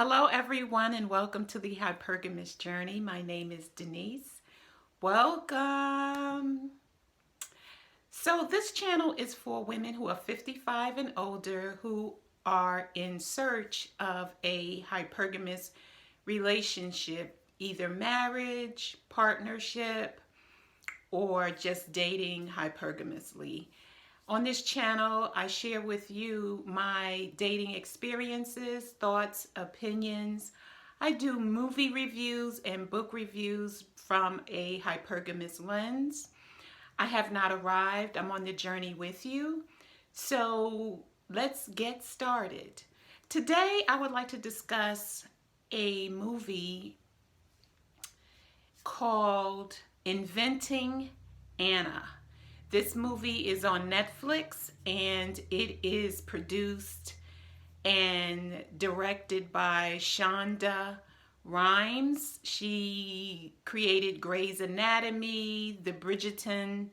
Hello, everyone, and welcome to the Hypergamous Journey. My name is Denise. Welcome. So, this channel is for women who are 55 and older who are in search of a hypergamous relationship, either marriage, partnership, or just dating hypergamously. On this channel, I share with you my dating experiences, thoughts, opinions. I do movie reviews and book reviews from a hypergamous lens. I have not arrived. I'm on the journey with you. So let's get started. Today, I would like to discuss a movie called Inventing Anna. This movie is on Netflix and it is produced and directed by Shonda Rhimes. She created Grey's Anatomy, The Bridgerton,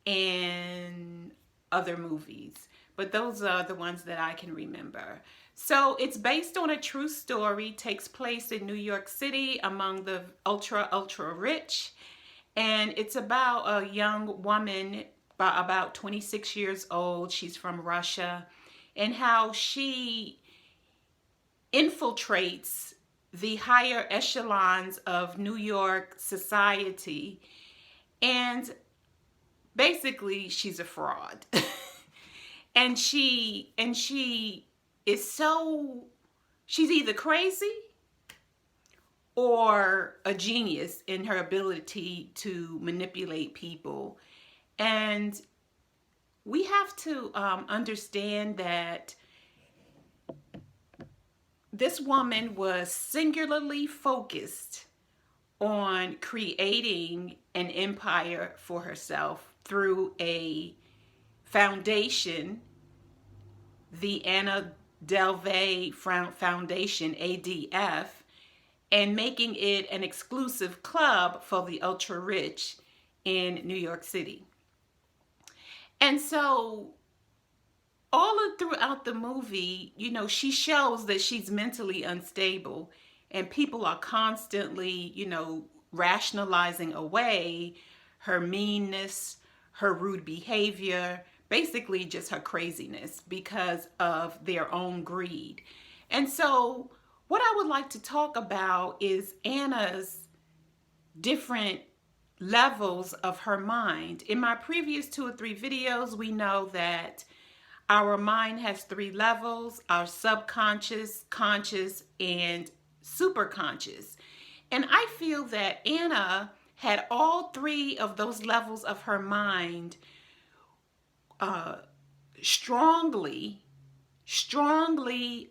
and other movies. But those are the ones that I can remember. So it's based on a true story, takes place in New York City among the ultra rich. And it's about a young woman, about 26 years old. She's from Russia, and how she infiltrates the higher echelons of New York society. And basically, she's a fraud. and she is she's either crazy or a genius in her ability to manipulate people. And we have to understand that this woman was singularly focused on creating an empire for herself through a foundation, the Anna Delvey Foundation, ADF, and making it an exclusive club for the ultra rich in New York City. And so throughout the movie, she shows that she's mentally unstable, and people are constantly, rationalizing away her meanness, her rude behavior, basically just her craziness because of their own greed. And so what I would like to talk about is Anna's different levels of her mind. In my previous 2 or 3 videos, we know that our mind has 3 levels: our subconscious, conscious, and superconscious. And I feel that Anna had all 3 of those levels of her mind strongly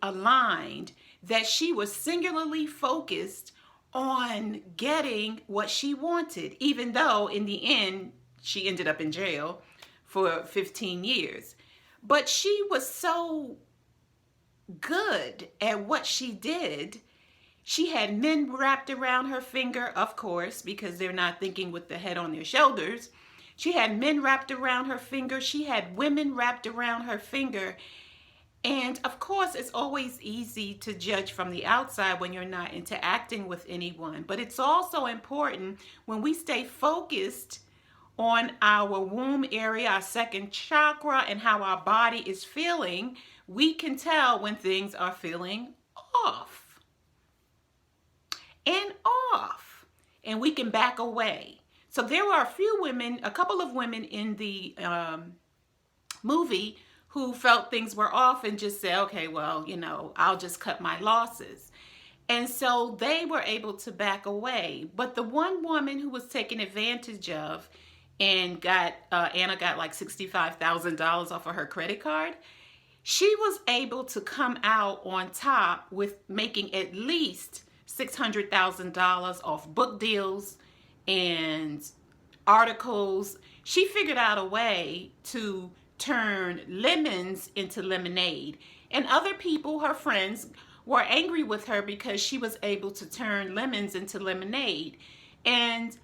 aligned, that she was singularly focused on getting what she wanted, even though in the end she ended up in jail for 15 years. But she was so good at what she did. She had men wrapped around her finger, of course, because they're not thinking with the head on their shoulders. She had men wrapped around her finger. She had women wrapped around her finger. And of course, it's always easy to judge from the outside when you're not interacting with anyone. But it's also important when we stay focused on our womb area, our second chakra, and how our body is feeling, we can tell when things are feeling off. And we can back away. So there were a couple of women in the movie who felt things were off and just said, okay, well, I'll just cut my losses. And so they were able to back away. But the one woman who was taken advantage of and Anna got like $65,000 off of her credit card, she was able to come out on top with making at least $600,000 off book deals and articles. She figured out a way to turn lemons into lemonade. And other people, her friends, were angry with her because she was able to turn lemons into lemonade. And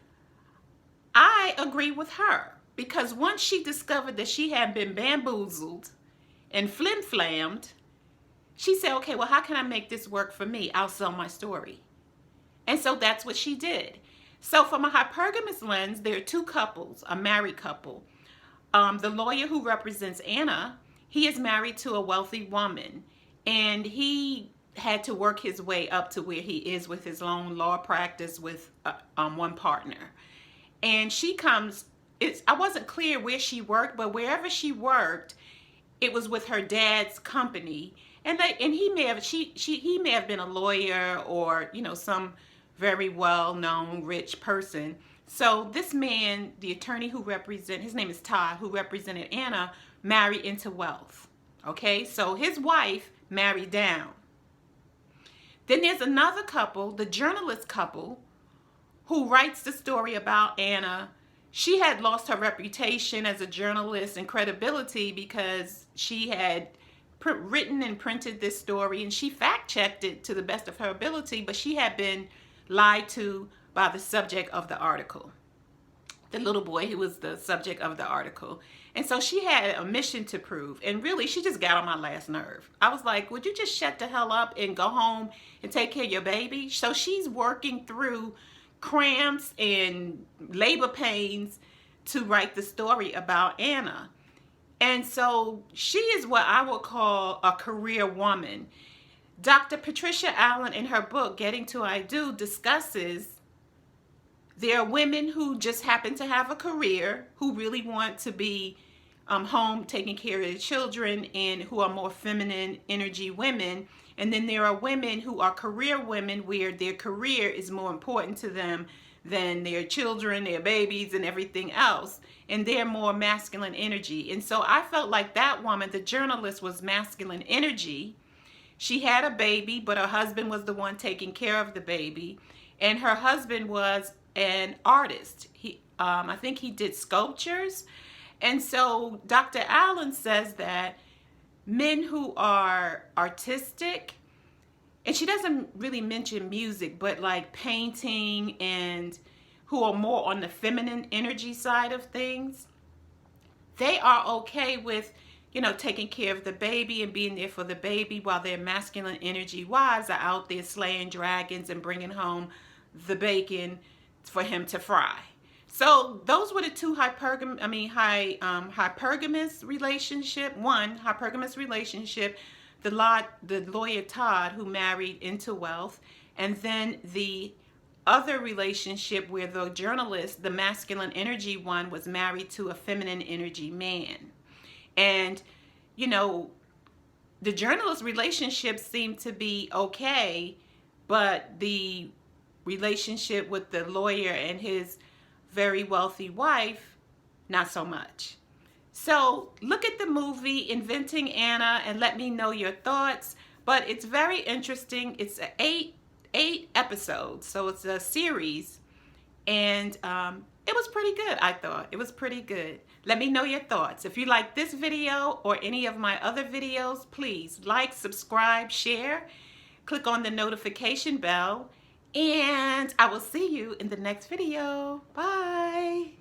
I agree with her, because once she discovered that she had been bamboozled and flim-flammed, she said, okay, well, how can I make this work for me? I'll sell my story. And so that's what she did. So from a hypergamous lens, there are two couples, a married couple. The lawyer who represents Anna, he is married to a wealthy woman, and he had to work his way up to where he is with his own law practice with one partner. And she comes, I wasn't clear where she worked, but wherever she worked, it was with her dad's company. And he may have been a lawyer or, you know, some very well-known rich person. So this man, the attorney his name is Todd, who represented Anna, married into wealth. Okay, so his wife married down. Then there's another couple, the journalist couple, who writes the story about Anna. She had lost her reputation as a journalist and credibility because she had written and printed this story, and she fact-checked it to the best of her ability, but she had been lied to by the subject of the article, the little boy who was the subject of the article. And so she had a mission to prove, and really she just got on my last nerve. I was like, would you just shut the hell up and go home and take care of your baby? So she's working through cramps and labor pains to write the story about Anna. And so she is what I would call a career woman. Dr. Patricia Allen, in her book, Getting to I Do, discusses there are women who just happen to have a career, who really want to be home taking care of their children, and who are more feminine energy women. And then there are women who are career women, where their career is more important to them than their children, their babies, and everything else. And they're more masculine energy. And so I felt like that woman, the journalist, was masculine energy. She had a baby, but her husband was the one taking care of the baby. And her husband was an artist. I think he did sculptures. And so Dr. Allen says that men who are artistic, and she doesn't really mention music, but like painting, and who are more on the feminine energy side of things, they are okay with, you know, taking care of the baby and being there for the baby, while their masculine energy wives are out there slaying dragons and bringing home the bacon for him to fry. So those were the two hypergamous relationship. One hypergamous relationship, the lawyer Todd, who married into wealth, and then the other relationship where the journalist, the masculine energy one, was married to a feminine energy man. And, you know, the journalist relationship seemed to be okay, but the relationship with the lawyer and his very wealthy wife, not so much. So look at the movie Inventing Anna and let me know your thoughts. But it's very interesting. It's eight episodes, so it's a series, and it was pretty good. I thought it was pretty good. Let me know your thoughts. If you like this video or any of my other videos, please like, subscribe, share, click on the notification bell, and I will see you in the next video. Bye.